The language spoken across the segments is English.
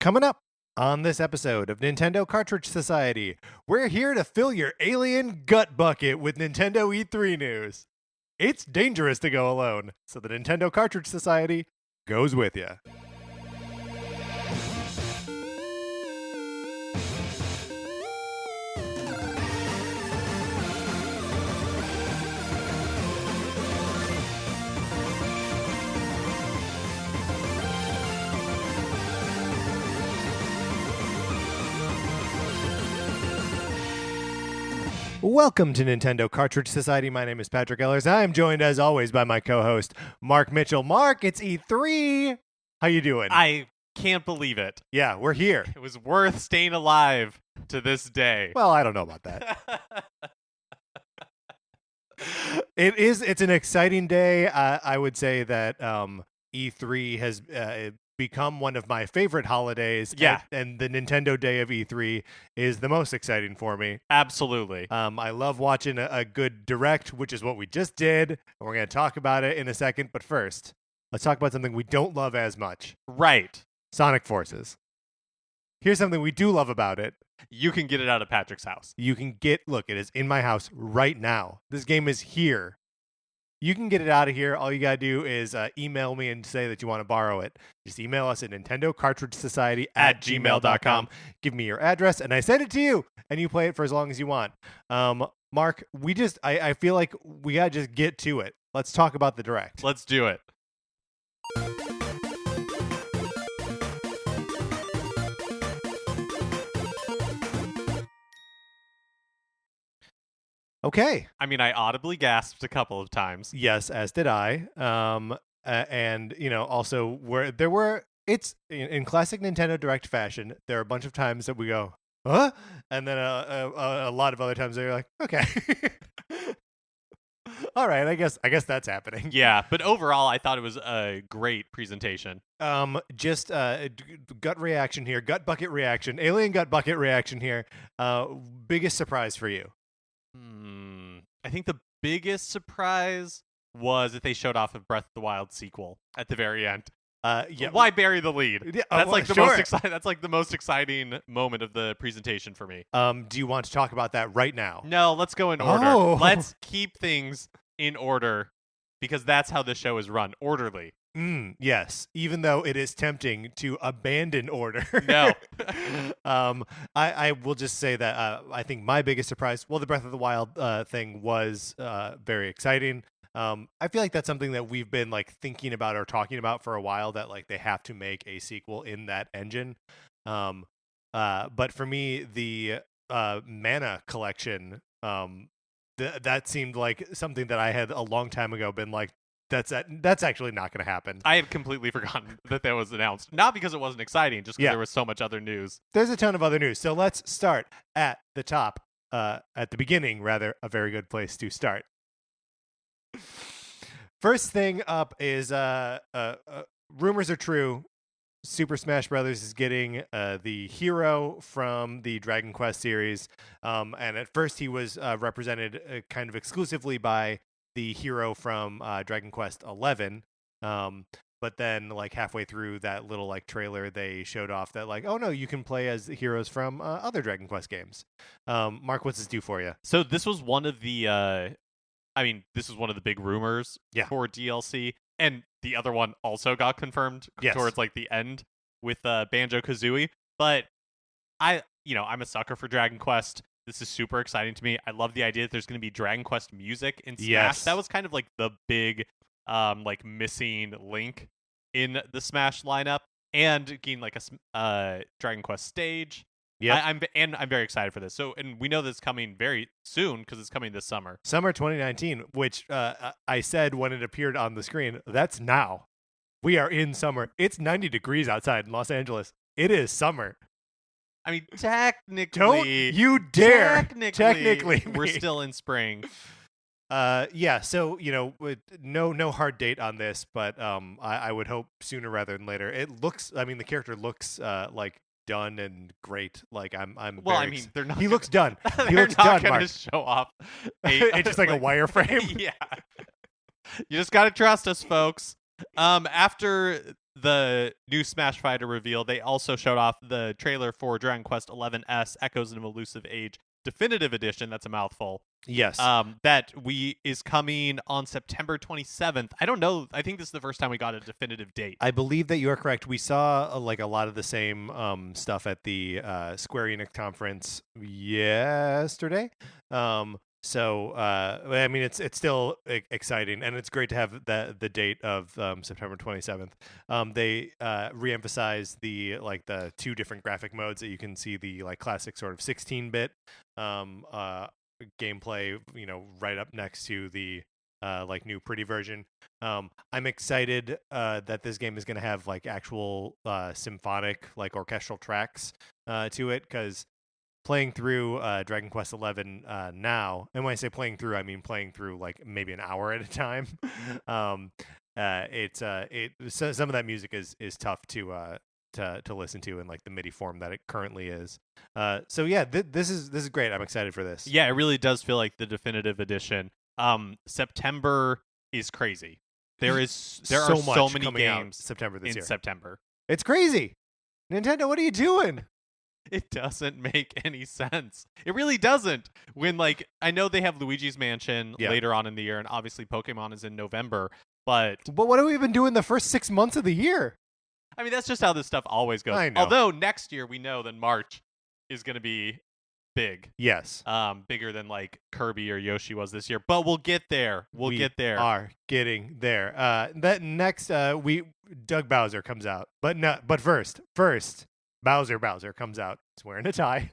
Coming up on this episode of Nintendo Cartridge Society, we're here to fill your alien gut bucket with Nintendo E3 news. It's dangerous to go alone, so the Nintendo Cartridge Society goes with you. Welcome to Nintendo Cartridge Society. My name is Patrick Ellers. I am joined, as always, by my co-host, Mark Mitchell. Mark, it's E3. How you doing? I can't believe it. Yeah, we're here. It was worth staying alive to this day. Well, I don't know about that. It's an exciting day. I would say that E3 has become one of my favorite holidays. Yeah. And the Nintendo Day of E3 is the most exciting for me. Absolutely. I love watching a good Direct, which is what we just did. And we're going to talk about it in a second. But first, let's talk about something we don't love as much. Right. Sonic Forces. Here's something we do love about it. You can get it out of Patrick's house. You can look, it is in my house right now. This game is here. You can get it out of here. All you got to do is email me and say that you want to borrow it. Just email us at nintendocartridgesociety@gmail.com. Give me your address, and I send it to you, and you play it for as long as you want. Mark, I feel like we got to just get to it. Let's talk about the Direct. Let's do it. Okay. I mean, I audibly gasped a couple of times. Yes, as did I. And also where there were, it's in classic Nintendo Direct fashion. There are a bunch of times that we go, huh? And then a lot of other times they're like, okay. All right, I guess that's happening. Yeah, but overall, I thought it was a great presentation. Just gut reaction here, gut bucket reaction, alien gut bucket reaction here. Biggest surprise for you? I think the biggest surprise was that they showed off a Breath of the Wild sequel at the very end. Yeah. Why bury the lead? Yeah, that's like the sure. most exciting. That's like the most exciting moment of the presentation for me. Do you want to talk about that right now? No, let's go in order. Oh. Let's keep things in order because that's how the show is run, orderly. Yes, even though it is tempting to abandon order. No. I will just say that I think my biggest surprise, the Breath of the Wild thing was very exciting. I feel like that's something that we've been like thinking about or talking about for a while, that like they have to make a sequel in that engine. But for me, the Mana collection, that seemed like something that I had a long time ago been like, that's actually not going to happen. I had completely forgotten that was announced. Not because it wasn't exciting, just because there was so much other news. There's a ton of other news. So let's start at the top, at the beginning, rather, a very good place to start. First thing up is rumors are true. Super Smash Brothers is getting the hero from the Dragon Quest series. And at first he was represented kind of exclusively by the hero from Dragon Quest 11. But then like halfway through that little like trailer, they showed off that like, oh no, you can play as heroes from other Dragon Quest games. Mark, what's this do for you? So this was one of the this is one of the big rumors for DLC, and the other one also got confirmed towards like the end with Banjo-Kazooie. But I'm a sucker for Dragon Quest. This is super exciting to me. I love the idea that there's going to be Dragon Quest music in Smash. Yes. That was kind of like the big like missing link in the Smash lineup, and getting like a Dragon Quest stage. Yeah, I'm very excited for this. So, and we know this is coming very soon because it's coming this summer. Summer 2019, which I said when it appeared on the screen, that's now. We are in summer. It's 90 degrees outside in Los Angeles. It is summer. I mean, technically, don't you dare. Technically, we're still in spring. Yeah. So no hard date on this, but I would hope sooner rather than later. It looks. I mean, the character looks like done and great. Like I'm. Well, I mean, they're not. He looks done. He looks done. They're not going to show off. It's just like a wireframe. Yeah. You just got to trust us, folks. After the new Smash Fighter reveal, they also showed off the trailer for Dragon Quest XI-S Echoes of an Elusive Age Definitive Edition. That's a mouthful. Yes. That is coming on September 27th. I don't know. I think this is the first time we got a definitive date. I believe that you are correct. We saw like a lot of the same stuff at the Square Enix conference yesterday. So I mean, it's still exciting, and it's great to have the date of September 27th. They reemphasize the two different graphic modes that you can see, the like classic sort of 16-bit gameplay, right up next to the like new pretty version. I'm excited that this game is going to have like actual symphonic, like orchestral tracks to it, because playing through Dragon Quest XI now, and when I say playing through, I mean playing through like maybe an hour at a time. Some of that music is tough to listen to in like the MIDI form that it currently is. So yeah, this is great. I'm excited for this. Yeah, it really does feel like the definitive edition. September is crazy. There are so many games September this year. September. It's crazy. Nintendo, what are you doing? It doesn't make any sense. It really doesn't. When like I know they have Luigi's Mansion later on in the year, and obviously Pokemon is in November, but what have we been doing the first 6 months of the year? I mean, that's just how this stuff always goes. I know. Although next year we know that March is going to be big. Yes. Bigger than like Kirby or Yoshi was this year. But we'll get there. We are getting there. That next Doug Bowser comes out. But first Bowser comes out. He's wearing a tie.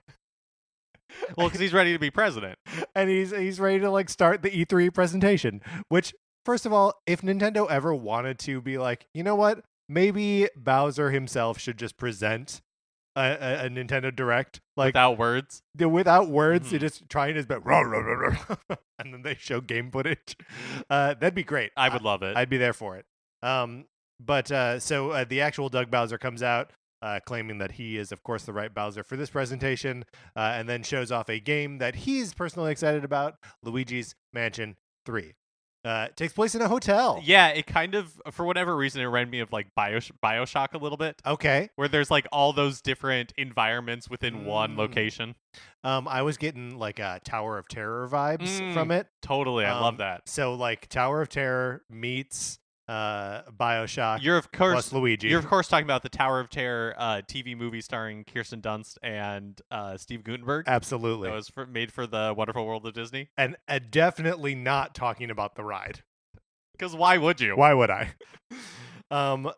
Well, because he's ready to be president. And he's ready to like start the E3 presentation. Which, first of all, if Nintendo ever wanted to be like, you know what? Maybe Bowser himself should just present a Nintendo Direct, like without words. Without words, mm-hmm. Just trying his best, and then they show game footage. That'd be great. I would love it. I'd be there for it. But the actual Doug Bowser comes out, claiming that he is, of course, the right Bowser for this presentation, and then shows off a game that he's personally excited about, Luigi's Mansion 3. Takes place in a hotel. Yeah, it kind of, for whatever reason, it reminded me of like Bioshock a little bit. Okay. Where there's like all those different environments within one location. I was getting like a Tower of Terror vibes from it. Totally, I love that. So like Tower of Terror meets Bioshock. You're of course plus Luigi. You're of course talking about the Tower of Terror TV movie starring Kirsten Dunst and Steve Guttenberg. Absolutely, that was made for the Wonderful World of Disney. And definitely not talking about the ride. Because why would you? Why would I?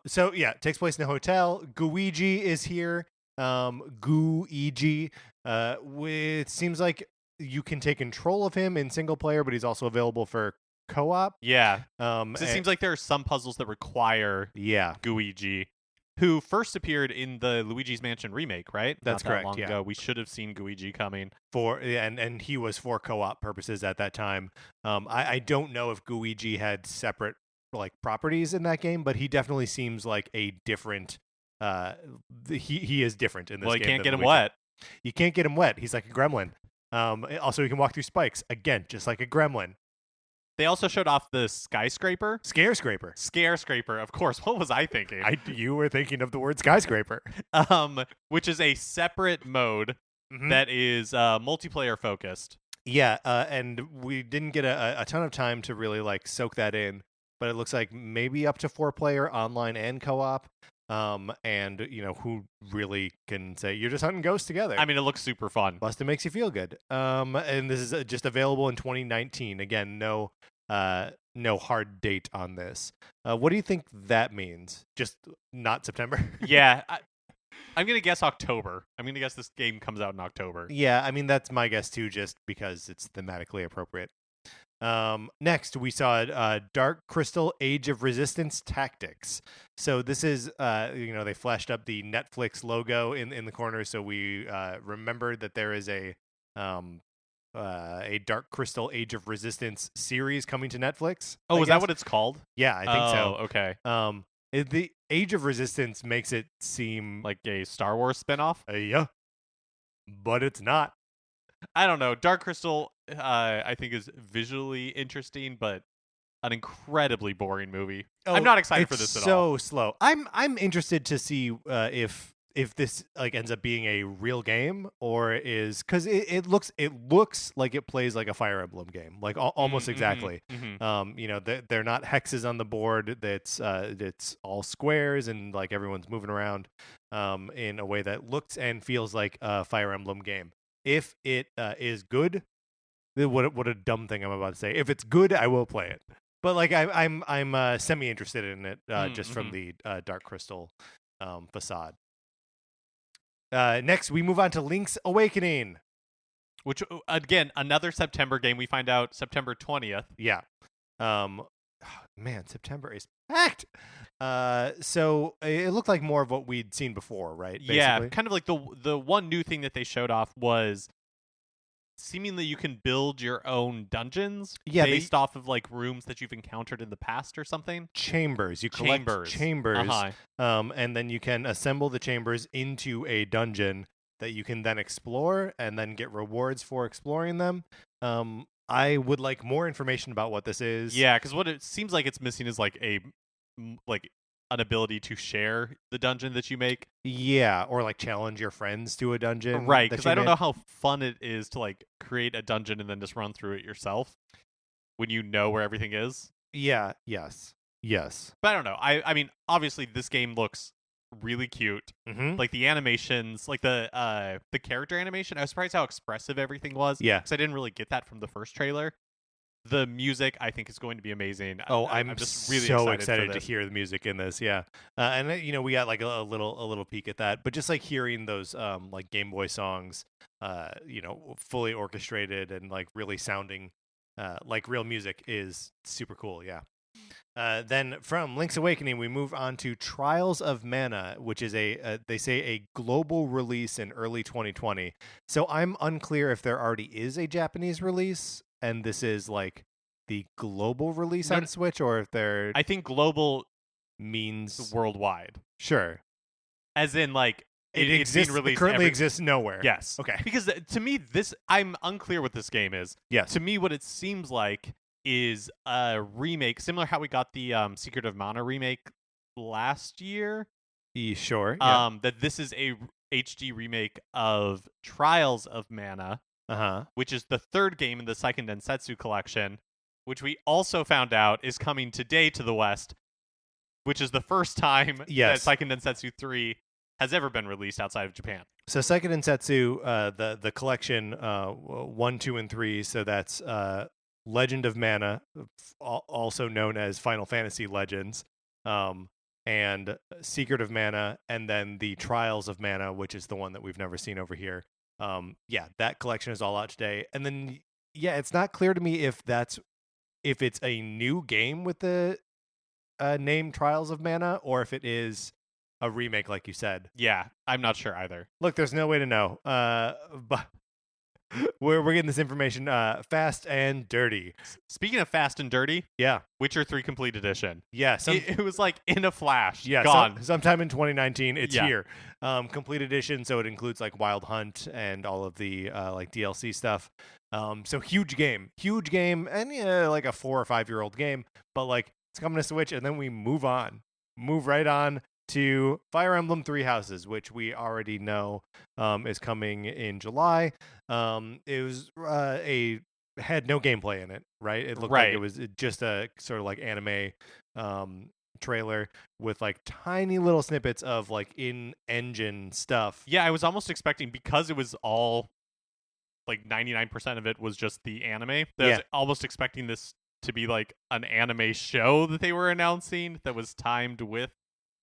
So yeah, it takes place in a hotel. Gooigi is here. Gooigi. It seems like you can take control of him in single player, but he's also available for co-op. Yeah. It seems like there are some puzzles that require Gooigi, who first appeared in the Luigi's Mansion remake, right? That's correct. Long ago. We should have seen Gooigi coming. And he was for co-op purposes at that time. I don't know if Gooigi had separate like properties in that game, but he definitely seems like a different he is different in this game. Well, you can't get him wet. You can't get him wet. He's like a gremlin. Also, he can walk through spikes. Again, just like a gremlin. They also showed off the skyscraper. Scarescraper. Of course. What was I thinking? You were thinking of the word skyscraper. Which is a separate mode that is multiplayer focused. Yeah, and we didn't get a ton of time to really like soak that in, but it looks like maybe up to 4-player online and co-op. And who really can say you're just hunting ghosts together? I mean, it looks super fun. Plus, it makes you feel good. And this is just available in 2019. Again, no hard date on this. What do you think that means? Just not September? Yeah, I'm gonna guess October. I'm gonna guess this game comes out in October. Yeah, I mean that's my guess too, just because it's thematically appropriate. Next, we saw Dark Crystal Age of Resistance Tactics. So this is, they flashed up the Netflix logo in the corner, so we remembered that there is a Dark Crystal Age of Resistance series coming to Netflix. Oh, is that what it's called? Yeah, I think so. Okay. The Age of Resistance makes it seem like a Star Wars spinoff? Yeah, but it's not. I don't know. Dark Crystal, I think, is visually interesting, but an incredibly boring movie. I'm not excited for this at all. It's so slow. I'm interested to see if this like ends up being a real game or is because it looks like it plays like a Fire Emblem game, like almost exactly. You know, they're not hexes on the board. That's it's all squares and like everyone's moving around in a way that looks and feels like a Fire Emblem game. If it is good, what a dumb thing I'm about to say. If it's good, I will play it. But like I'm semi interested in it just from the Dark Crystal facade. Next, we move on to Link's Awakening, which again another September game. We find out September 20th. Yeah. Man, September is packed. So it looked like more of what we'd seen before, right? Basically? Yeah, kind of like the one new thing that they showed off was seemingly you can build your own dungeons based off of like rooms that you've encountered in the past or something. Chambers. You collect chambers. And then you can assemble the chambers into a dungeon that you can then explore and then get rewards for exploring them. I would like more information about what this is. Yeah, because what it seems like it's missing is like an ability to share the dungeon that you make. Yeah, or like challenge your friends to a dungeon. Right, because I don't know how fun it is to like create a dungeon and then just run through it yourself when you know where everything is. Yeah, yes. But I don't know. I mean, obviously this game looks really cute. Like the animations, like the character animation, I was surprised how expressive everything was. Yeah. Because I didn't really get that from the first trailer. The music, I think, is going to be amazing. I'm just really so excited to hear the music in this. Yeah, and you know we got like a little peek at that, but just like hearing those like Game Boy songs, you know, fully orchestrated and like really sounding like real music is super cool. Yeah. Then from Link's Awakening, we move on to Trials of Mana, which is they say a global release in early 2020. So I'm unclear if there already is a Japanese release. And this is like the global release on Switch, or if they're... I think global means worldwide. Sure. As in, like, it exists, it currently exists nowhere. Yes. Okay. Because to me, I'm unclear what this game is. Yes. To me, what it seems like is a remake, similar how we got the Secret of Mana remake last year. Sure. Yeah. That this is a HD remake of Trials of Mana. Which is the third game in the Seiken Densetsu collection, which we also found out is coming today to the West, which is the first time that Seiken Densetsu 3 has ever been released outside of Japan. So Seiken Densetsu, the collection 1, 2, and 3, so that's Legend of Mana, also known as Final Fantasy Legends, and Secret of Mana, and then the Trials of Mana, which is the one that we've never seen over here. That collection is all out today. And then, it's not clear to me if it's a new game with the name Trials of Mana, or if it is a remake, like you said. Yeah, I'm not sure either. Look, there's no way to know. But we're getting this information fast and dirty. Speaking of fast and dirty, yeah, Witcher 3 Complete Edition. Yeah, it was like in a flash. Yeah, gone. Sometime in 2019, it's here. Complete Edition, so it includes like Wild Hunt and all of the like DLC stuff. So huge game, and like a 4 or 5 year old game, but like it's coming to Switch, and then we move right on to Fire Emblem Three Houses, which we already know is coming in July. It was had no gameplay in it, right? It looked like it was just a sort of like anime trailer with like tiny little snippets of like in-engine stuff. Yeah, I was almost expecting, because it was all like 99% of it was just the anime. I was almost expecting this to be like an anime show that they were announcing that was timed with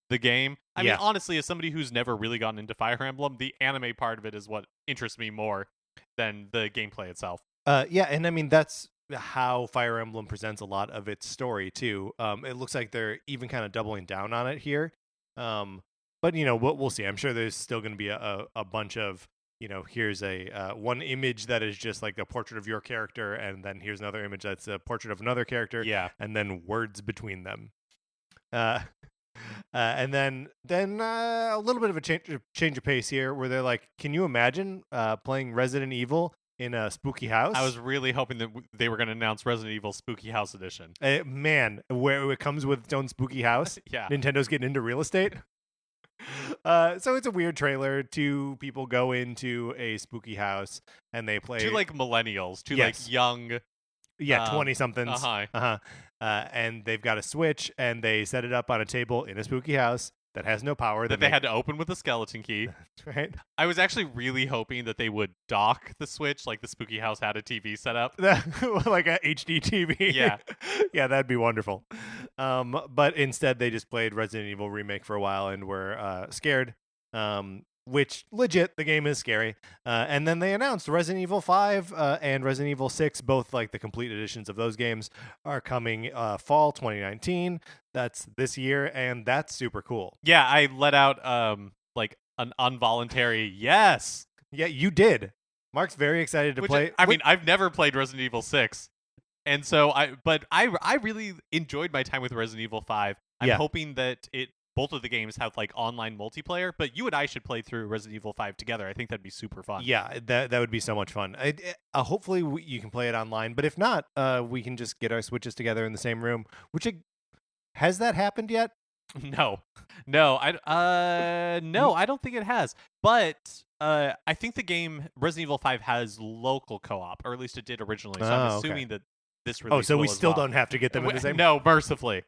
the game. I mean, honestly, as somebody who's never really gotten into Fire Emblem, the anime part of it is what interests me more than the gameplay itself. And I mean, that's how Fire Emblem presents a lot of its story too. It looks like they're even kind of doubling down on it here. But you know, we'll see. I'm sure there's still going to be a bunch of, you know, here's a one image that is just like a portrait of your character, and then here's another image that's a portrait of another character. Yeah, and then words between them. And then a little bit of a change of pace here, where they're like, can you imagine playing Resident Evil in a spooky house. I was really hoping that they were going to announce Resident Evil Spooky House Edition. Man, where it comes with its own spooky house. Yeah. Nintendo's getting into real estate. So it's a weird trailer. Two people go into a spooky house and they play. Two like millennials, like young. Yeah, 20-somethings. Uh-huh. And they've got a Switch and they set it up on a table in a spooky house that has no power. That they had to open with a skeleton key. That's right. I was actually really hoping that they would dock the Switch, like the spooky house had a TV set up. Like a HD TV. Yeah. Yeah, that'd be wonderful. But instead, they just played Resident Evil Remake for a while and were scared. Which, legit, the game is scary. And then they announced Resident Evil 5 and Resident Evil 6, both like the complete editions of those games, are coming fall 2019. That's this year, and that's super cool. Yeah, I let out like an involuntary yes. Yeah, you did. Mark's very excited to play. I mean, I've never played Resident Evil 6. And so I really enjoyed my time with Resident Evil 5. I'm hoping that both of the games have like online multiplayer, but you and I should play through Resident Evil 5 together. I think that'd be super fun. Yeah, that would be so much fun. Hopefully you can play it online, but if not, we can just get our Switches together in the same room. Has that happened yet? No, I don't think it has. But I think the game Resident Evil 5 has local co-op, or at least it did originally. So I'm assuming that this release. Oh, so we still don't have to get them in the same. No, mercifully.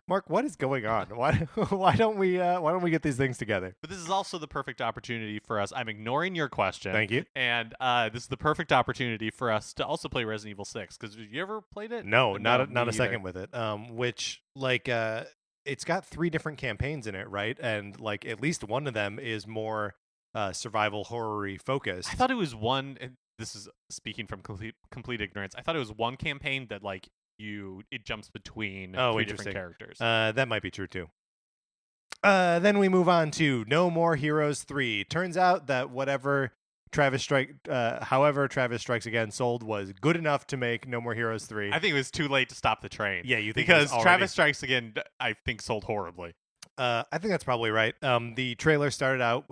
Mark, what is going on? Why don't we get these things together? But this is also the perfect opportunity for us. I'm ignoring your question. Thank you. And this is the perfect opportunity for us to also play Resident Evil 6. Because have you ever played it? No, not a second with it. Which like it's got 3 different campaigns in it, right? And like at least one of them is more survival horror-y focused. I thought it was one. And this is speaking from complete ignorance. I thought it was one campaign that like. It jumps between 3 different characters. That might be true too. Then we move on to No More Heroes 3. Turns out that however Travis Strikes Again sold was good enough to make No More Heroes 3. I think it was too late to stop the train. Yeah, you think because Travis Strikes Again, I think, sold horribly. I think that's probably right. The trailer started out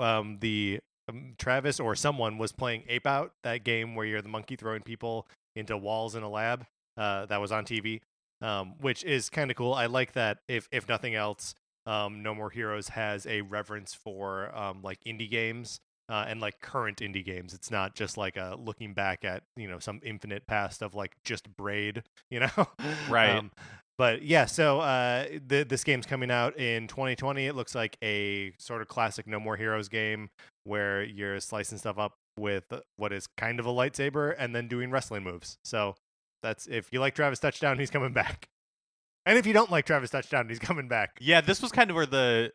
Travis or someone was playing Ape Out, that game where you're the monkey throwing people into walls in a lab. That was on TV, which is kind of cool. I like that. If nothing else, No More Heroes has a reverence for like indie games and like current indie games. It's not just like looking back at some infinite past of like just Braid, Right. But yeah, so this game's coming out in 2020. It looks like a sort of classic No More Heroes game where you're slicing stuff up with what is kind of a lightsaber and then doing wrestling moves. So. That's if you like Travis Touchdown, he's coming back. And if you don't like Travis Touchdown, he's coming back. Yeah, this was kind of where the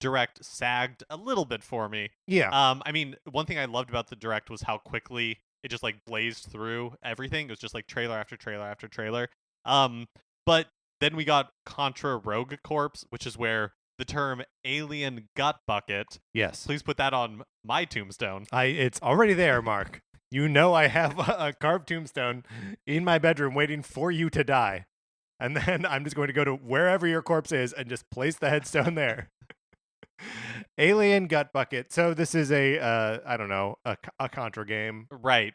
Direct sagged a little bit for me. Yeah. I mean, one thing I loved about the Direct was how quickly it just like blazed through everything. It was just like trailer after trailer after trailer. But then we got Contra Rogue Corps, which is where the term alien gut bucket. Yes. Please put that on my tombstone. It's already there, Mark. I have a carved tombstone in my bedroom waiting for you to die. And then I'm just going to go to wherever your corpse is and just place the headstone there. Alien Gut Bucket. So this is a Contra game. Right.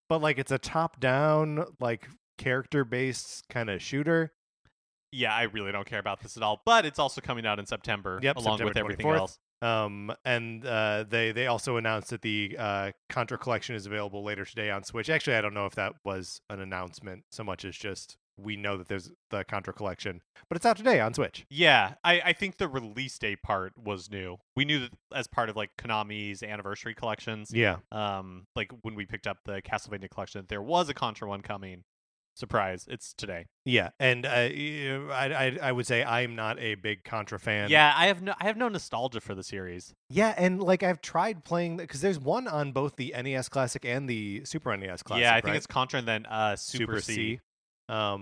But like it's a top-down, like character-based kind of shooter. Yeah, I really don't care about this at all. But it's also coming out in September, along September with everything 24th. else. And they also announced that the Contra Collection is available later today on Switch. Actually, I don't know if that was an announcement so much as just we know that there's the Contra Collection, but it's out today on Switch. Yeah, I think the release date part was new. We knew that as part of like Konami's anniversary collections. Yeah. Like when we picked up the Castlevania collection, there was a Contra one coming. Surprise, it's today. Yeah, and I would say I'm not a big Contra fan. Yeah, I have no nostalgia for the series. Yeah, and like I've tried playing because there's one on both the NES Classic and the Super NES Classic. Yeah, I think it's Contra and then Super C.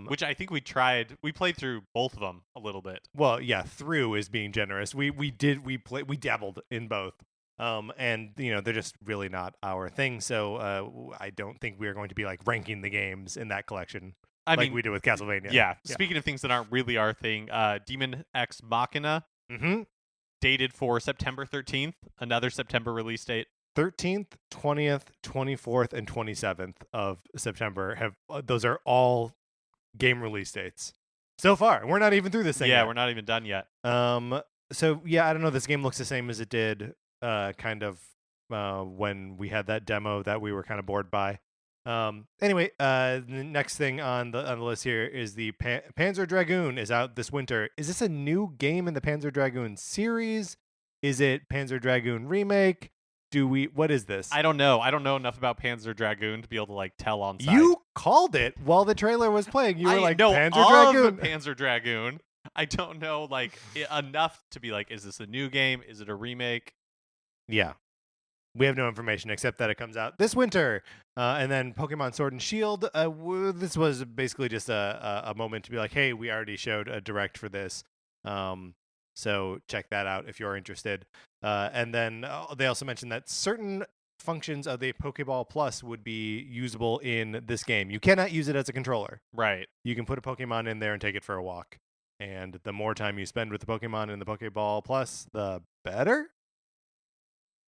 Which I think we played through both of them a little bit. Well, yeah, through is being generous. We dabbled in both. And they're just really not our thing. So I don't think we are going to be like ranking the games in that collection like we did with Castlevania. Yeah. Speaking of things that aren't really our thing, Demon X Machina, dated for September 13th, another September release date. 13th, 20th, 24th, and 27th of September have those are all game release dates so far. We're not even through this thing. Yeah, yet. We're not even done yet. So yeah, I don't know. This game looks the same as it did, kind of when we had that demo that we were kind of bored by. Anyway, the next thing on the list here is the Panzer Dragoon is out this winter. Is this a new game in the Panzer Dragoon series? Is it Panzer Dragoon remake? What is this? I don't know. I don't know enough about Panzer Dragoon to be able to like tell on site. You called it while the trailer was playing. You were like, Panzer Dragoon. Panzer Dragoon. I don't know like enough to be like, is this a new game? Is it a remake? Yeah. We have no information except that it comes out this winter. And then Pokemon Sword and Shield. This was basically just a moment to be like, hey, we already showed a direct for this. So check that out if you're interested. And then they also mentioned that certain functions of the Pokeball Plus would be usable in this game. You cannot use it as a controller. Right. You can put a Pokemon in there and take it for a walk. And the more time you spend with the Pokemon in the Pokeball Plus, the better.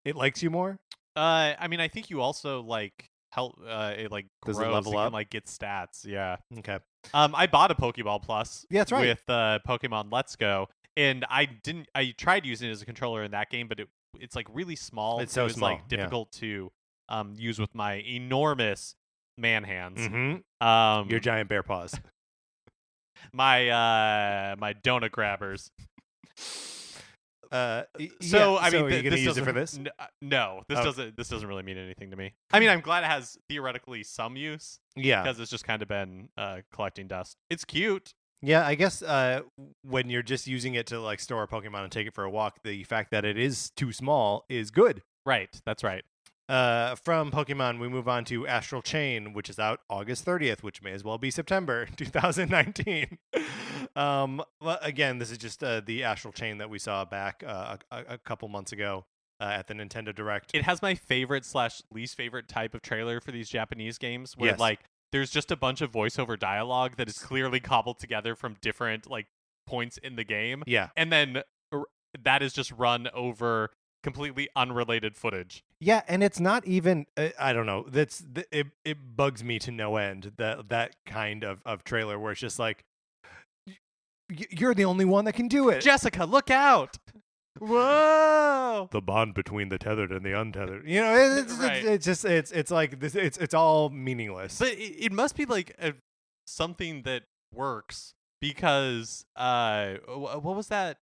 It likes you more. I mean, I think you also like help. It like grows. Does it level up? Can, like get stats. Yeah. Okay. I bought a Pokeball Plus. Yeah, that's right. With Pokemon Let's Go, and I tried using it as a controller in that game, but it's like really small. It's so small. Like difficult to use with my enormous man hands. Mm-hmm. Your giant bear paws. my donut grabbers. I mean, are you gonna use it for this? No, this doesn't really mean anything to me. I mean, I'm glad it has theoretically some use. Yeah, because it's just kind of been collecting dust. It's cute. Yeah, I guess when you're just using it to like store a Pokemon and take it for a walk, the fact that it is too small is good. Right, that's right. From Pokemon, we move on to Astral Chain, which is out August 30th, which may as well be September 2019. Well, again, this is just the Astral Chain that we saw back a couple months ago at the Nintendo Direct. It has my favorite / least favorite type of trailer for these Japanese games, where like there's just a bunch of voiceover dialogue that is clearly cobbled together from different like points in the game. Yeah, and then that is just run over completely unrelated footage. Yeah, and it's not even I don't know. It bugs me to no end that kind of trailer where it's just like you're the only one that can do it. Jessica, look out. Whoa! The bond between the tethered and the untethered. You know, it's like this. It's all meaningless. But it must be like something that works because what was that?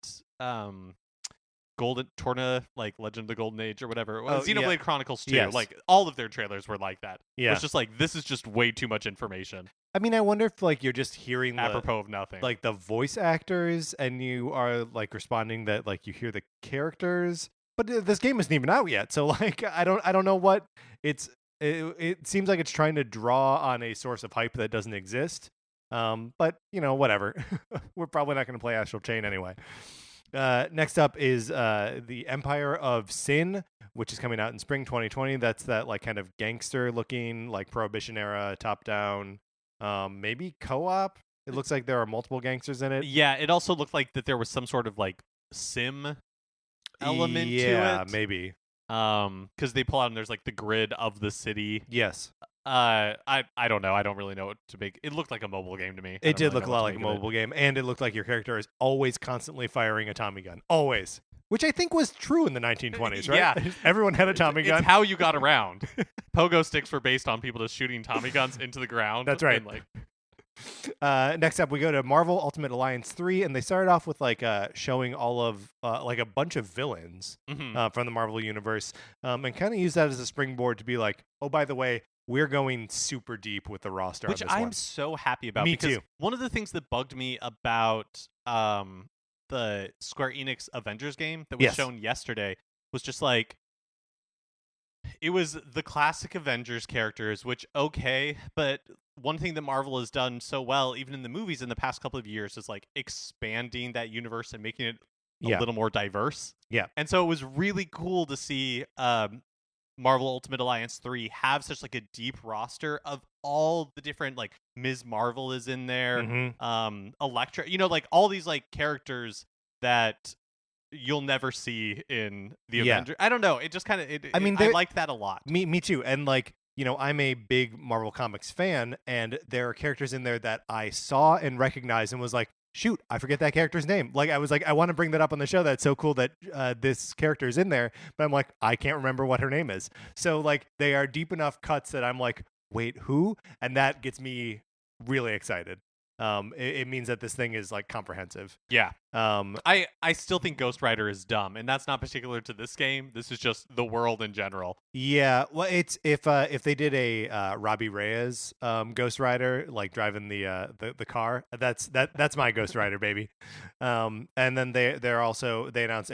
Golden Torna, like Legend of the Golden Age or whatever. Xenoblade Chronicles 2. Yes. Like all of their trailers were like that. Yeah. It's just like this is just way too much information. I mean, I wonder if like you're just hearing apropos of nothing. Like the voice actors and you are like responding that like you hear the characters, but this game isn't even out yet. So like I don't know what it seems like it's trying to draw on a source of hype that doesn't exist. But you know, whatever. We're probably not going to play Astral Chain anyway. Next up is the Empire of Sin, which is coming out in spring 2020. That's that like kind of gangster looking like Prohibition era top down, maybe co-op. It looks like there are multiple gangsters in it. Yeah, it also looked like that there was some sort of like sim element to it. Yeah, maybe. Because they pull out and there's like the grid of the city. Yes. I don't know. I don't really know what to make. It looked like a mobile game to me. It did look a lot like a mobile game, and it looked like your character is always constantly firing a Tommy gun. Always. Which I think was true in the 1920s, right? Yeah. Everyone had a Tommy gun. It's how you got around. Pogo sticks were based on people just shooting Tommy guns into the ground. That's right. Next up, we go to Marvel Ultimate Alliance 3, and they started off with like showing all of like a bunch of villains from the Marvel universe, and kind of use that as a springboard to be like, oh, by the way, we're going super deep with the roster. Which I'm so happy about. Me because too. One of the things that bugged me about the Square Enix Avengers game that was shown yesterday was just like, it was the classic Avengers characters, which, okay, but one thing that Marvel has done so well, even in the movies in the past couple of years, is like expanding that universe and making it a little more diverse. Yeah. And so it was really cool to see Marvel Ultimate Alliance 3 have such like a deep roster of all the different, like Ms. Marvel is in there, Elektra, you know, like all these like characters that you'll never see in the Avengers. I don't know. It just kind of. I liked that a lot. Me too. And like, I'm a big Marvel Comics fan, and there are characters in there that I saw and recognized and was like, shoot, I forget that character's name. Like, I was like, I want to bring that up on the show. That's so cool that this character is in there. But I'm like, I can't remember what her name is. So like, they are deep enough cuts that I'm like, wait, who? And that gets me really excited. It means that this thing is like comprehensive. Yeah. I still think Ghost Rider is dumb, and that's not particular to this game. This is just the world in general. Yeah. Well, it's if they did a Robbie Reyes Ghost Rider, like driving the car, that's my Ghost Rider, baby. And then they announced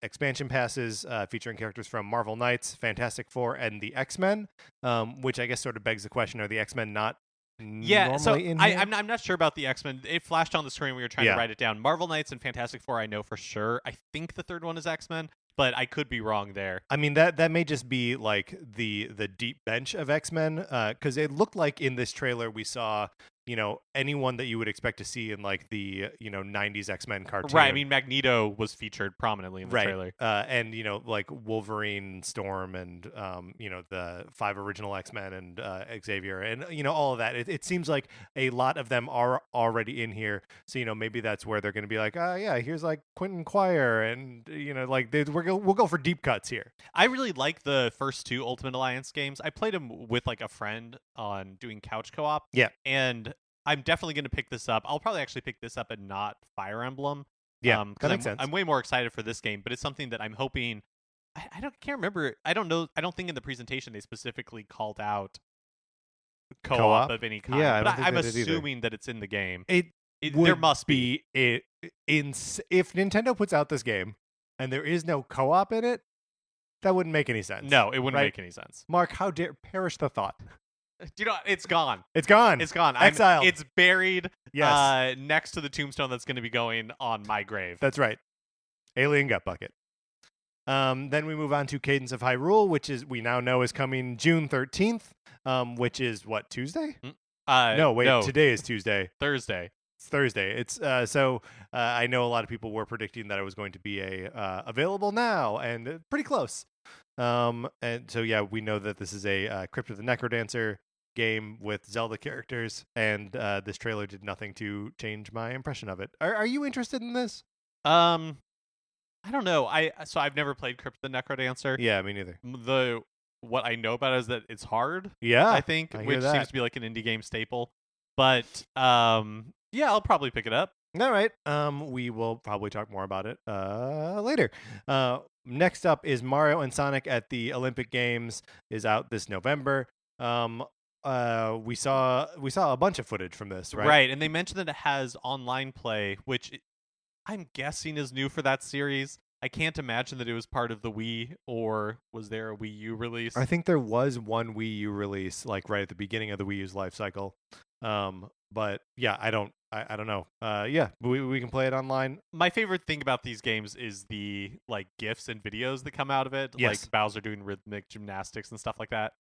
expansion passes featuring characters from Marvel Knights, Fantastic Four, and the X-Men, which I guess sort of begs the question: are the X-Men not? Yeah, so I'm not sure about the X-Men. It flashed on the screen. We were trying to write it down. Marvel Knights and Fantastic Four, I know for sure. I think the third one is X-Men, but I could be wrong there. I mean, that may just be like the deep bench of X-Men, because it looked like in this trailer we saw anyone that you would expect to see in like the 90s X-Men cartoon. Right. I mean, Magneto was featured prominently in the trailer. And like Wolverine, Storm, and the 5 original X-Men and Xavier, and all of that. It seems like a lot of them are already in here. So maybe that's where they're going to be like, here's like Quentin Quire, and we'll go for deep cuts here. I really like the first 2 Ultimate Alliance games. I played them with like a friend on doing couch co-op. Yeah. And I'm definitely going to pick this up. I'll probably actually pick this up and not Fire Emblem. Yeah, that makes sense. I'm way more excited for this game, but it's something that I'm hoping. I can't remember. I don't know. I don't think in the presentation they specifically called out co-op of any kind. Yeah, but I'm assuming that it's in the game. There must be. If Nintendo puts out this game and there is no co-op in it, that wouldn't make any sense. No, it wouldn't make any sense. Mark, how dare perish the thought? It's gone. It's gone. It's gone. Exiled. It's buried next to the tombstone that's going to be going on my grave. That's right. Alien Gut Bucket. Then we move on to Cadence of Hyrule, which we now know is coming June 13th, which is what, Tuesday? No, today is Tuesday. Thursday. It's Thursday. It's so I know a lot of people were predicting that it was going to be available now, and pretty close. And so we know that this is a Crypt of the Necrodancer game with Zelda characters, and this trailer did nothing to change my impression of it. Are you interested in this? I don't know. I've never played Crypt of the Necrodancer. Yeah, me neither. What I know about it is that it's hard. Yeah, I think, which seems to be like an indie game staple. But I'll probably pick it up. All right. We will probably talk more about it later. Next up is Mario and Sonic at the Olympic Games is out this November. We saw a bunch of footage from this, right? Right, and they mentioned that it has online play, which I'm guessing is new for that series. I can't imagine that it was part of the Wii, or was there a Wii U release? I think there was one Wii U release, like right at the beginning of the Wii U's life cycle. But yeah, I don't know. We can play it online. My favorite thing about these games is the like GIFs and videos that come out of it, like Bowser doing rhythmic gymnastics and stuff like that.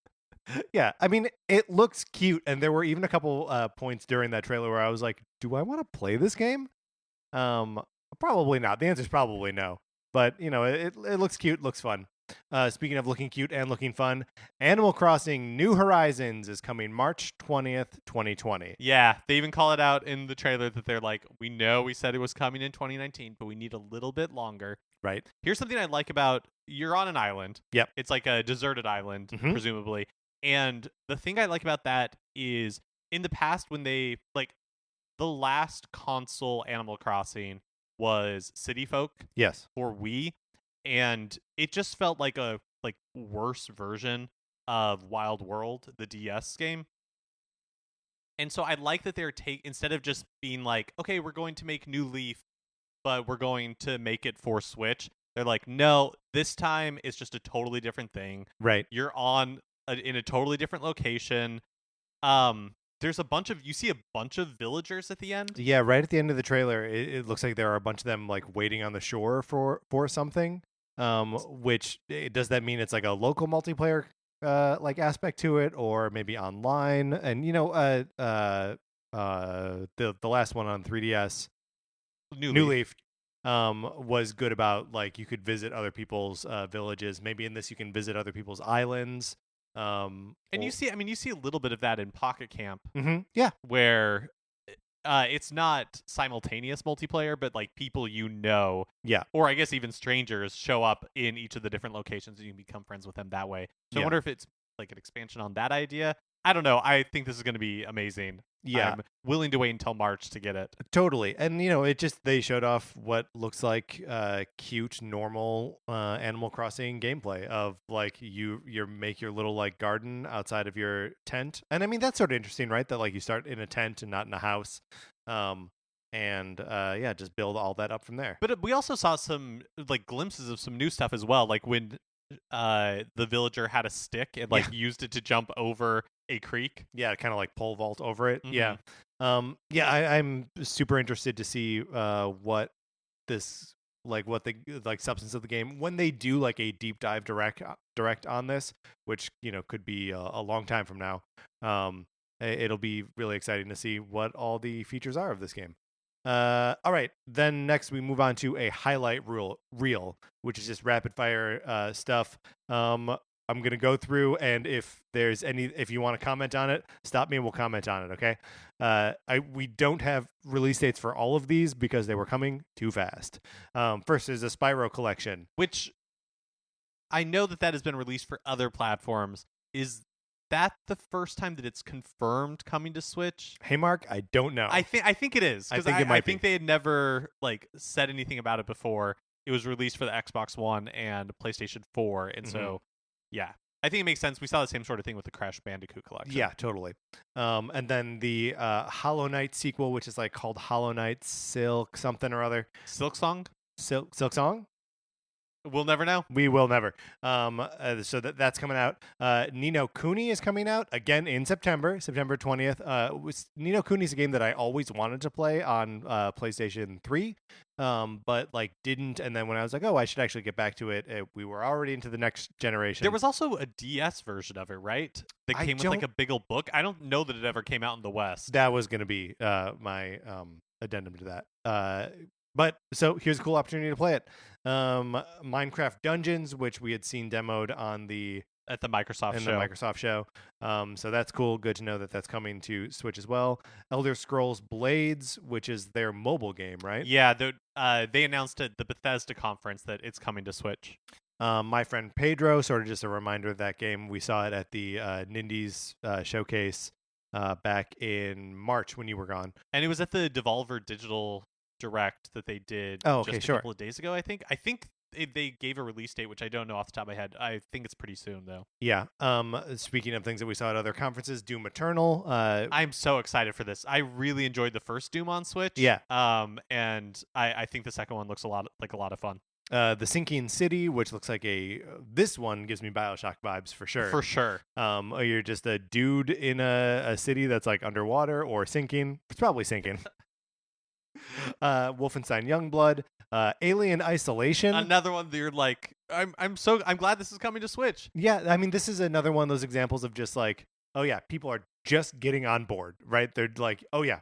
Yeah, I mean, it looks cute, and there were even a couple points during that trailer where I was like, do I want to play this game? Probably not. The answer is probably no. But, it looks cute, looks fun. Speaking of looking cute and looking fun, Animal Crossing New Horizons is coming March 20th, 2020. Yeah, they even call it out in the trailer that they're like, we know we said it was coming in 2019, but we need a little bit longer. Right. Here's something I like about, you're on an island. Yep. It's like a deserted island, presumably. And the thing I like about that is in the past when they, like, the last console Animal Crossing was City Folk. Yes. For Wii. And it just felt like a worse version of Wild World, the DS game. And so I like that they're instead of just being like, okay, we're going to make New Leaf, but we're going to make it for Switch. They're like, no, this time it's just a totally different thing. Right. You're in a totally different location. There's you see a bunch of villagers at the end. Yeah, right at the end of the trailer, it looks like there are a bunch of them like waiting on the shore for something. Which does that mean it's like a local multiplayer like aspect to it, or maybe online? And the last one on 3DS, New Leaf was good about like you could visit other people's villages. Maybe in this you can visit other people's islands. And you see a little bit of that in Pocket Camp. Yeah, where it's not simultaneous multiplayer, but like people yeah, or I guess even strangers show up in each of the different locations and you can become friends with them that way. So I wonder if it's like an expansion on that idea. I don't know. I think this is going to be amazing. Yeah. I'm willing to wait until March to get it. Totally. And, they showed off what looks like cute, normal Animal Crossing gameplay of like you make your little like garden outside of your tent. And I mean, that's sort of interesting, right? That like you start in a tent and not in a house. Just build all that up from there. But we also saw some like glimpses of some new stuff as well. Like when the villager had a stick and like used it to jump over a creek. Yeah, kind of like pole vault over it. Yeah. I'm super interested to see what this what the substance of the game when they do like a deep dive direct on this, which could be a long time from now. It'll be really exciting to see what all the features are of this game. All right, then next we move on to a highlight reel, which is just rapid fire stuff. I'm gonna go through, and if you want to comment on it, stop me and we'll comment on it. Okay. We don't have release dates for all of these because they were coming too fast. First is a Spyro collection, which I know that has been released for other platforms. Is that the first time that it's confirmed coming to Switch? Hey, Mark, I don't know. I think it is. I think they had never said anything about it before. It was released for the Xbox One and PlayStation 4, and so yeah, I think it makes sense. We saw the same sort of thing with the Crash Bandicoot collection. Yeah, totally. And then the Hollow Knight sequel, which is called Hollow Knight Silk something or other. Silksong? Silksong? We'll never know. We will never. So that's coming out. Ni no Kuni is coming out again in September 20th. Ni no Kuni is a game that I always wanted to play on PlayStation 3, but didn't. And then when I was like, oh, I should actually get back to it, we were already into the next generation. There was also a DS version of it, right? That came with a big old book. I don't know that it ever came out in the West. That was going to be my addendum to that. But so here's a cool opportunity to play it. Minecraft Dungeons, which we had seen demoed at the Microsoft show. So that's cool. Good to know that that's coming to Switch as well. Elder Scrolls Blades, which is their mobile game, right? Yeah, they announced at the Bethesda conference that it's coming to Switch. My Friend Pedro, sort of just a reminder of that game. We saw it at the Nindies showcase back in March when you were gone. And it was at the Devolver Digital Direct that they did a couple of days ago, I think. They gave a release date, which I don't know off the top of my head. I think it's pretty soon, though. Yeah. Speaking of things that we saw at other conferences, Doom Eternal. I'm so excited for this. I really enjoyed the first Doom on Switch. Yeah. And I think the second one looks a lot of fun. The Sinking City, which looks like this one gives me BioShock vibes for sure. For sure. You're just a dude in a city that's underwater or sinking. It's probably sinking. Wolfenstein Youngblood, Alien Isolation. Another one that you're like, I'm glad this is coming to Switch. Yeah, I mean, this is another one of those examples of just oh yeah, people are just getting on board, right? They're like, oh yeah,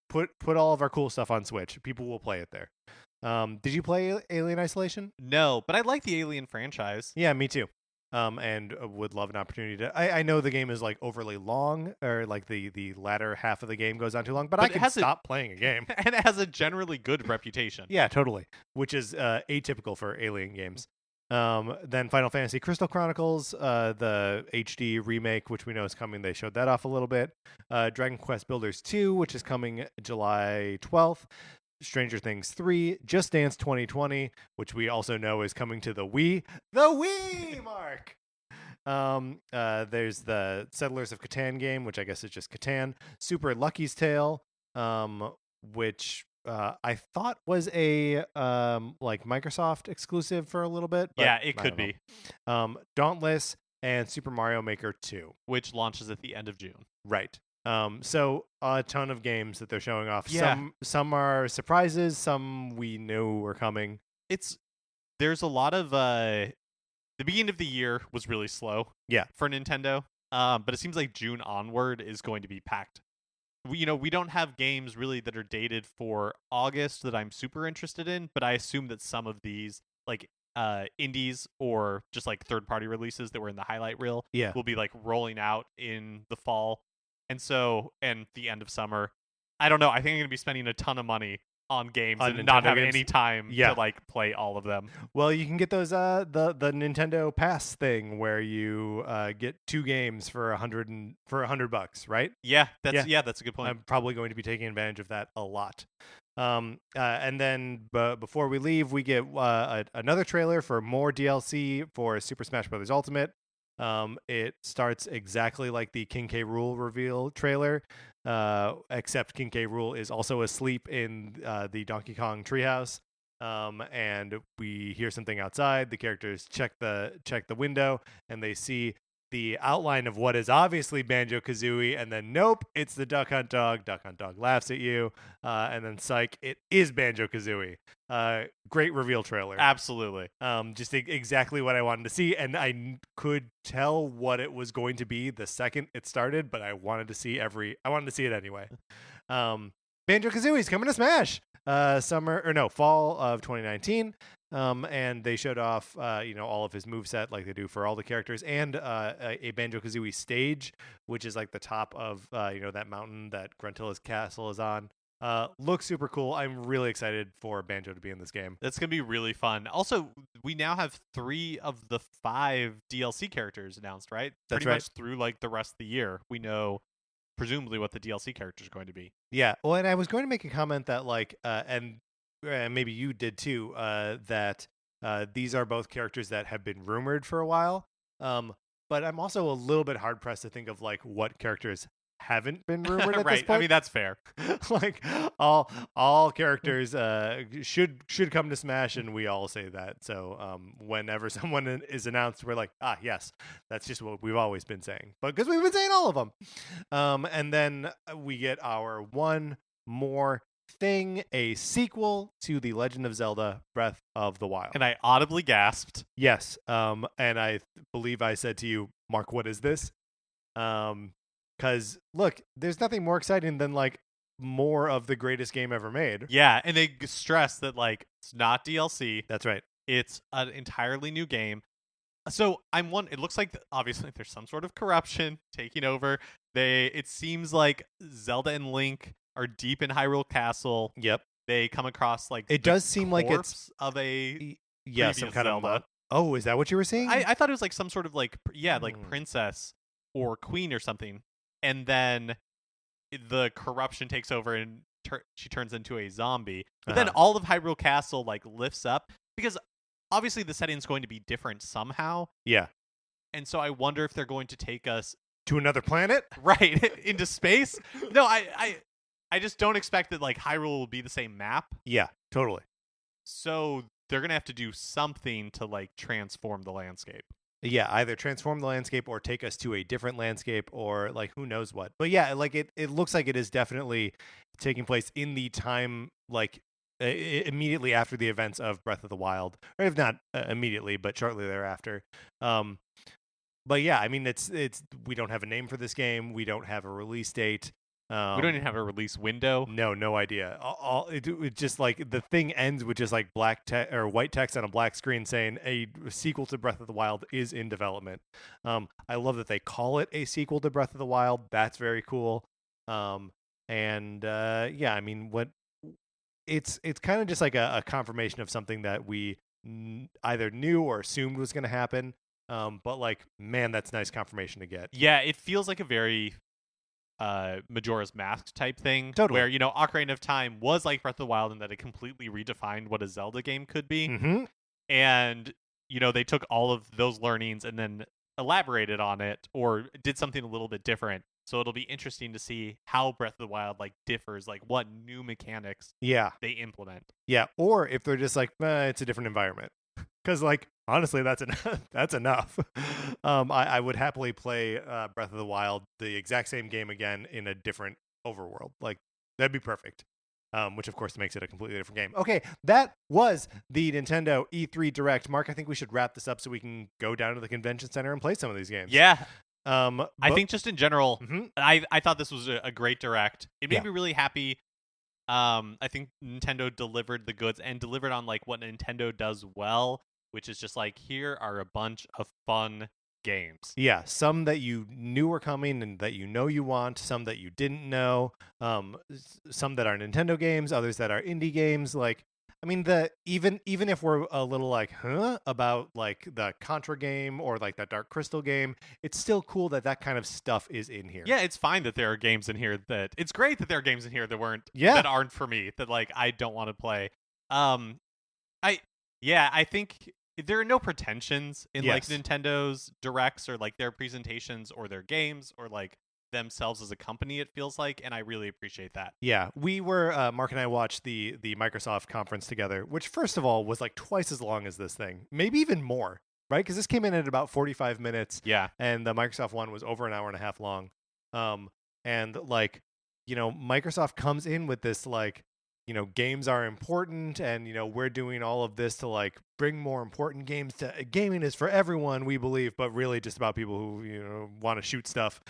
put all of our cool stuff on Switch. People will play it there. Did you play Alien Isolation? No, but I like the Alien franchise. Yeah, me too. And would love an opportunity to. I know the game is overly long, or the latter half of the game goes on too long, but I can stop playing a game. And it has a generally good reputation. Yeah, totally. Which is atypical for Alien games. Then Final Fantasy Crystal Chronicles, the HD remake, which we know is coming. They showed that off a little bit. Dragon Quest Builders 2, which is coming July 12th. Stranger Things 3, Just Dance 2020, which we also know is coming to the Wii. The Wii, Mark! There's the Settlers of Catan game, which I guess is just Catan. Super Lucky's Tale, which I thought was a Microsoft exclusive for a little bit. But yeah, it could be. Dauntless and Super Mario Maker 2. Which launches at the end of June. Right. So a ton of games that they're showing off. Yeah. Some are surprises, some we knew were coming. There's a lot of the beginning of the year was really slow. Yeah. For Nintendo. But it seems like June onward is going to be packed. we don't have games really that are dated for August that I'm super interested in, but I assume that some of these, like indies or just like third-party releases that were in the highlight reel, will be like rolling out in the fall, and the end of summer. I don't know. I think I'm gonna be spending a ton of money on games and not have any time to like play all of them. Well, you can get those the Nintendo Pass thing where you get 2 games for $100, right? Yeah, that's a good point. I'm probably going to be taking advantage of that a lot. And then before we leave, we get another trailer for more DLC for Super Smash Bros. Ultimate. It starts exactly like the King K. Rool reveal trailer, except King K. Rool is also asleep in the Donkey Kong treehouse. And we hear something outside. The characters check the window, and they see the outline of what is obviously Banjo-Kazooie, and then nope, it's the Duck Hunt Dog. Duck Hunt Dog laughs at you, and then psych, it is Banjo-Kazooie. Great reveal trailer. Absolutely. Just exactly what I wanted to see, and I could tell what it was going to be the second it started, but I wanted to see it anyway. Banjo-Kazooie is coming to Smash. Fall of 2019. And they showed off, all of his moveset like they do for all the characters, and a Banjo-Kazooie stage, which is like the top of, that mountain that Gruntilla's castle is on. Looks super cool. I'm really excited for Banjo to be in this game. That's going to be really fun. Also, we now have 3 of the 5 DLC characters announced, right? That's Pretty much through like the rest of the year. We know presumably what the DLC characters are going to be. Yeah. Well, and I was going to make a comment that like, and maybe you did too, that these are both characters that have been rumored for a while. But I'm also a little bit hard pressed to think of like what characters haven't been rumored at right. this point. I mean, that's fair. Like all characters should come to Smash, and we all say that. So whenever someone is announced, we're like, yes, that's just what we've always been saying. But because we've been saying all of them, and then we get our one more thing, a sequel to The Legend of Zelda Breath of the Wild. And I audibly gasped. Yes. And I believe I said to you, Mark, what is this? Because look, there's nothing more exciting than like more of the greatest game ever made. Yeah, and they stress that like it's not DLC. That's right. It's an entirely new game. So it looks like obviously there's some sort of corruption taking over. It seems like Zelda and Link are deep in Hyrule Castle. Yep. They come across like it does seem like it's of a some kind Zelda. of oh, is that what you were saying? I thought it was like some sort of like like princess or queen or something, and then the corruption takes over and she turns into a zombie. But then all of Hyrule Castle like lifts up because obviously the setting's going to be different somehow. Yeah. And so I wonder if they're going to take us to another planet, right, into space. No, I just don't expect that like Hyrule will be the same map. Yeah, totally. So they're going to have to do something to like transform the landscape. Yeah, either transform the landscape or take us to a different landscape or like who knows what. But yeah, like it looks like it is definitely taking place in the time like immediately after the events of Breath of the Wild, or if not immediately, but shortly thereafter. But yeah, I mean it's we don't have a name for this game. We don't have a release date. We don't even have a release window. No idea. It just like the thing ends with just like black or white text on a black screen saying a sequel to Breath of the Wild is in development. I love that they call it a sequel to Breath of the Wild. That's very cool. Yeah, I mean, it's kind of just like a confirmation of something that we either knew or assumed was going to happen. But like, man, that's nice confirmation to get. Yeah, it feels like a very Majora's Mask type thing. Totally. Where, Ocarina of Time was like Breath of the Wild in that it completely redefined what a Zelda game could be. Mm-hmm. And, they took all of those learnings and then elaborated on it or did something a little bit different. So it'll be interesting to see how Breath of the Wild like differs, like what new mechanics they implement. Yeah, or if they're just like, it's a different environment. Because, like, honestly, that's enough. I would happily play Breath of the Wild, the exact same game again in a different overworld. Like, that'd be perfect. Which, of course, makes it a completely different game. Okay, that was the Nintendo E3 Direct. Mark, I think we should wrap this up so we can go down to the convention center and play some of these games. Yeah. I think just in general, mm-hmm. I thought this was a great direct. It made me really happy. I think Nintendo delivered the goods and delivered on like what Nintendo does well, which is just like, here are a bunch of fun games. Yeah, some that you knew were coming and that you know you want, some that you didn't know, some that are Nintendo games, others that are indie games. Like, I mean, even if we're a little like, about like the Contra game or like that Dark Crystal game, it's still cool that kind of stuff is in here. Yeah, it's fine that there are games in here it's great that there are games in here that aren't for me, that like I don't want to play. I think there are no pretensions in like Nintendo's directs or like their presentations or their games or like themselves as a company, it feels like, and I really appreciate that. Yeah, we were Mark and I watched the Microsoft conference together, which first of all was like twice as long as this thing, maybe even more, right? Because this came in at about 45 minutes. Yeah, and the Microsoft one was over an hour and a half long. And like, you know, Microsoft comes in with this like, you know, games are important, and you know, we're doing all of this to like bring more important games to gaming is for everyone, we believe, but really just about people who, you know, want to shoot stuff.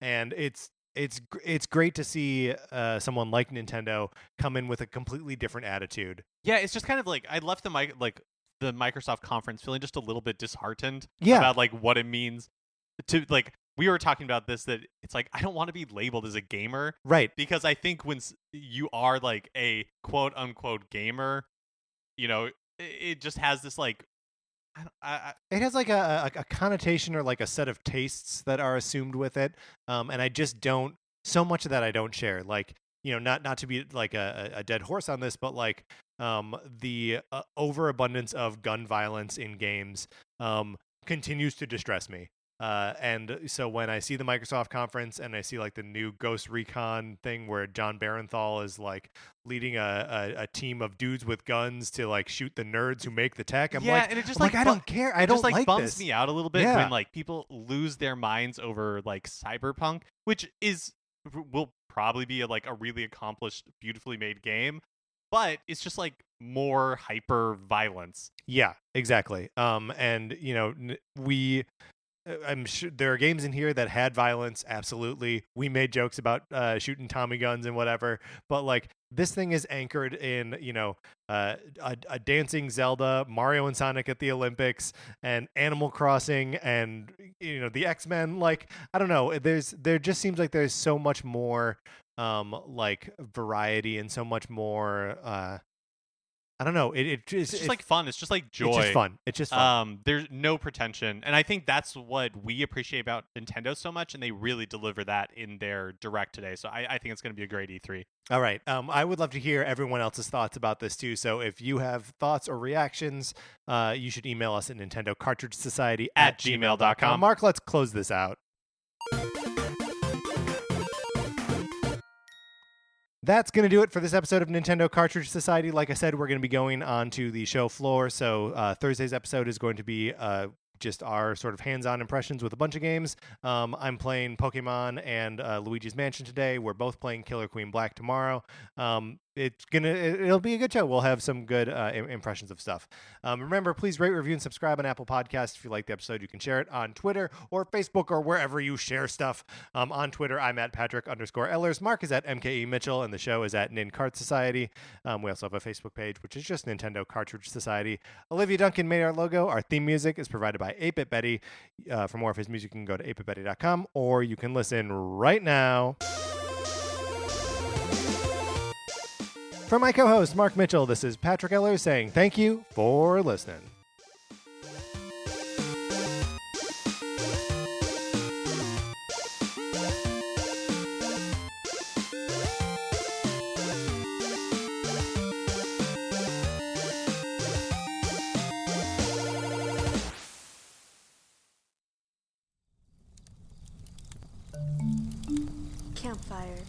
And it's great to see someone like Nintendo come in with a completely different attitude. Yeah, it's just kind of like I left the Microsoft conference feeling just a little bit disheartened about like what it means to like. We were talking about this, that it's like, I don't want to be labeled as a gamer. Right. Because I think when you are like a quote unquote gamer, you know, it just has this like, it has like a connotation or like a set of tastes that are assumed with it. And I just don't, so much of that I don't share. Like, you know, not to be like a dead horse on this, but like the overabundance of gun violence in games continues to distress me. And so when I see the Microsoft conference and I see like the new Ghost Recon thing where John Barenthal is like leading a team of dudes with guns to like shoot the nerds who make the tech, I'm like, and it just I don't care. I don't like bums this. Me out a little bit when like people lose their minds over like Cyberpunk, which will probably be a really accomplished, beautifully made game, but it's just like more hyper violence. Yeah, exactly. And you know, I'm sure there are games in here that had violence. Absolutely. We made jokes about shooting Tommy guns and whatever, but like this thing is anchored in, you know, a dancing Zelda, Mario and Sonic at the Olympics, and Animal Crossing, and, you know, the X-Men. Like, I don't know. There just seems like there's so much more like variety and so much more I don't know. It's just like fun. It's just like joy. It's just fun. There's no pretension, and I think that's what we appreciate about Nintendo so much, and they really deliver that in their direct today. So I think it's going to be a great E3. All right. I would love to hear everyone else's thoughts about this too. So if you have thoughts or reactions, you should email us at NintendoCartridgeSociety@gmail.com. Mark, let's close this out. That's going to do it for this episode of Nintendo Cartridge Society. Like I said, we're going to be going on to the show floor. So Thursday's episode is going to be just our sort of hands-on impressions with a bunch of games. I'm playing Pokemon and Luigi's Mansion today. We're both playing Killer Queen Black tomorrow. It'll be a good show. We'll have some good impressions of stuff. Remember, please rate, review, and subscribe on Apple Podcasts. If you like the episode, you can share it on Twitter or Facebook or wherever you share stuff. On Twitter, I'm at Patrick_Ellers. Mark is at MKE Mitchell, and the show is at Nin Cart Society. We also have a Facebook page, which is just Nintendo Cartridge Society. Olivia Duncan made our logo. Our theme music is provided by 8-Bit Betty. For more of his music, you can go to 8bitbetty.com, or you can listen right now. For my co-host, Mark Mitchell, this is Patrick Ellers saying thank you for listening. Campfire.